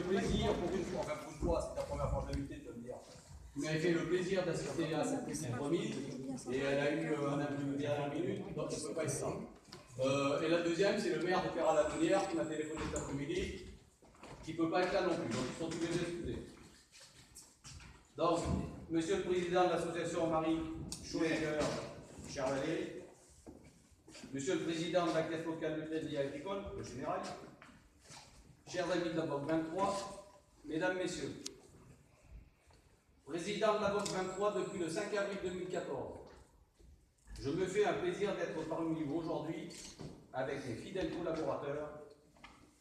plaisir, pour une fois, enfin pour une fois, c'est ta première fois d'invité, tu vas me dire. Vous m'avez fait le plaisir d'assister à cette remise, et elle a eu un imprimé de dernière minute, donc ça ne peut pas être ça. Et la deuxième, c'est le maire de Perra-la-Monnière qui m'a téléphoné cet après-midi, qui ne peut pas être là non plus, donc ils sont tous les deux excusés. Donc, Monsieur le Président de l'association Marie Schouecker, cher Valérie, Monsieur le Président de la Caisse locale du Crédit Agricole, le général, chers amis de la Banque 23, Mesdames, Messieurs, Président de la Banque 23 depuis le 5 avril 2014, je me fais un plaisir d'être parmi vous aujourd'hui avec mes fidèles collaborateurs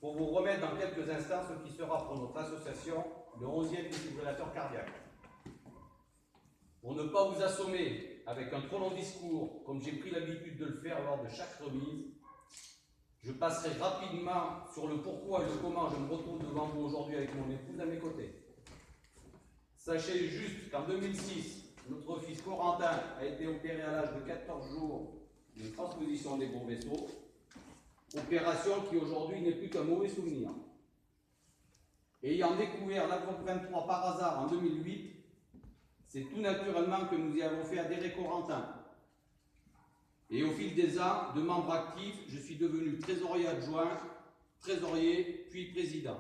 pour vous remettre dans quelques instants ce qui sera pour notre association le 11e défibrillateur cardiaque. Pour ne pas vous assommer avec un trop long discours, comme j'ai pris l'habitude de le faire lors de chaque remise, je passerai rapidement sur le pourquoi et le comment je me retrouve devant vous aujourd'hui avec mon épouse à mes côtés. Sachez juste qu'en 2006, notre fils Corentin a été opéré à l'âge de 14 jours d'une transposition des gros vaisseaux, opération qui aujourd'hui n'est plus qu'un mauvais souvenir. Ayant découvert la Banque 23 par hasard en 2008, c'est tout naturellement que nous y avons fait adhérer Corentin. Et au fil des ans, de membre actif, je suis devenu trésorier adjoint, trésorier, puis président.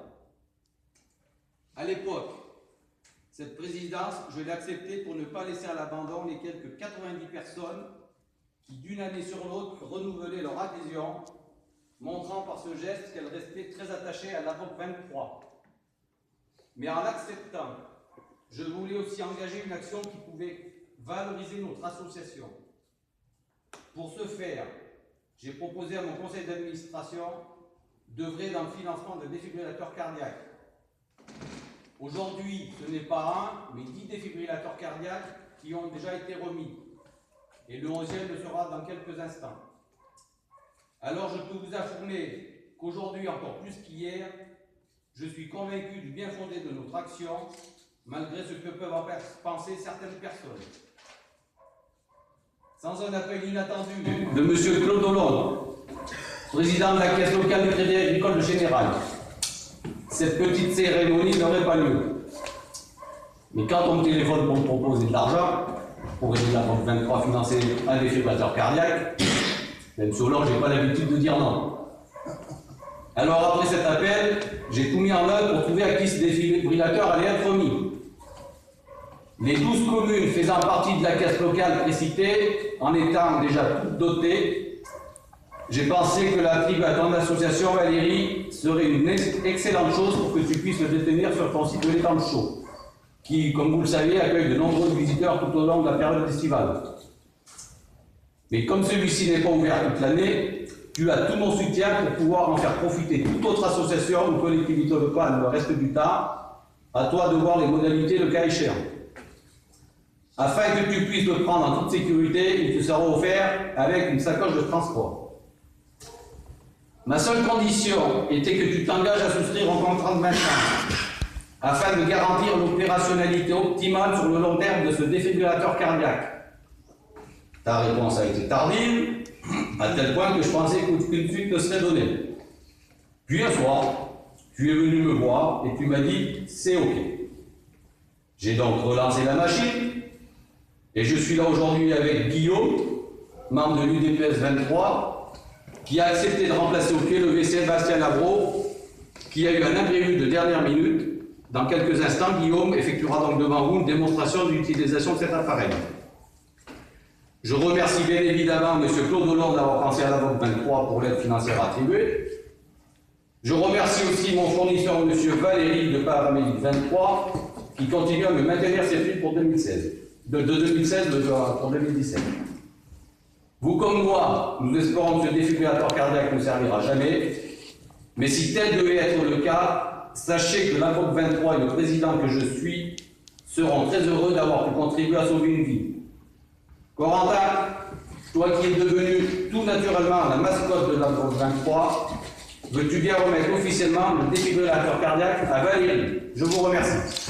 À l'époque, cette présidence, je l'ai acceptée pour ne pas laisser à l'abandon les quelques 90 personnes qui, d'une année sur l'autre, renouvelaient leur adhésion, montrant par ce geste qu'elles restaient très attachées à la Banque 23. Mais en l'acceptant, je voulais aussi engager une action qui pouvait valoriser notre association. Pour ce faire, j'ai proposé à mon conseil d'administration d'œuvrer dans le financement de défibrillateurs cardiaques. Aujourd'hui, ce n'est pas un, mais 10 défibrillateurs cardiaques qui ont déjà été remis. Et le 11e le sera dans quelques instants. Alors je peux vous affirmer qu'aujourd'hui, encore plus qu'hier, je suis convaincu du bien fondé de notre action, malgré ce que peuvent en penser certaines personnes. Sans un appel inattendu de M. Claude Hollande, président de la Caisse locale du Crédit Agricole Général, cette petite cérémonie n'aurait pas lieu. Mais quand on me téléphone pour me proposer de l'argent, pour aider la Banque 23 à financer un défibrillateur cardiaque, même sur l'or, je n'ai pas l'habitude de dire non. Alors après cet appel, j'ai tout mis en œuvre pour trouver à qui ce défibrillateur allait être remis. Les 12 communes faisant partie de la caisse locale précitée, en étant déjà toutes dotées, j'ai pensé que la tribu à ton association, Valérie, serait une excellente chose pour que tu puisses le détenir sur ton site de l'étang chaud, qui, comme vous le savez, accueille de nombreux visiteurs tout au long de la période estivale. Mais comme celui-ci n'est pas ouvert toute l'année, tu as tout mon soutien pour pouvoir en faire profiter toute autre association ou collectivité locale le reste du temps. À toi de voir les modalités le cas échéant. Afin que tu puisses le prendre en toute sécurité, il te sera offert avec une sacoche de transport. Ma seule condition était que tu t'engages à souscrire un contrat de maintien afin de garantir l'opérationnalité optimale sur le long terme de ce défibrillateur cardiaque. Ta réponse a été tardive, à tel point que je pensais qu'une suite te serait donnée. Puis un soir, tu es venu me voir et tu m'as dit « c'est OK ». J'ai donc relancé la machine et je suis là aujourd'hui avec Guillaume, membre de l'UDPS 23, qui a accepté de remplacer au pied levé Sébastien Lavro, qui a eu un imprévu de dernière minute. Dans quelques instants, Guillaume effectuera donc devant vous une démonstration de l'utilisation de cet appareil. Je remercie bien évidemment M. Claude Hollande d'avoir pensé à la Banque 23 pour l'aide financière attribuée. Je remercie aussi mon fournisseur M. Valérie de Paramédic 23 qui continue à me maintenir ses prix pour 2016. De 2016 pour 2017. Vous comme moi, nous espérons que ce défibrillateur cardiaque ne servira jamais, mais si tel devait être le cas, sachez que la Banque 23 et le président que je suis seront très heureux d'avoir pu contribuer à sauver une vie. Corentin, toi qui es devenu tout naturellement la mascotte de la Banque 23, veux-tu bien remettre officiellement le défibrillateur cardiaque à Valérie? Je vous remercie.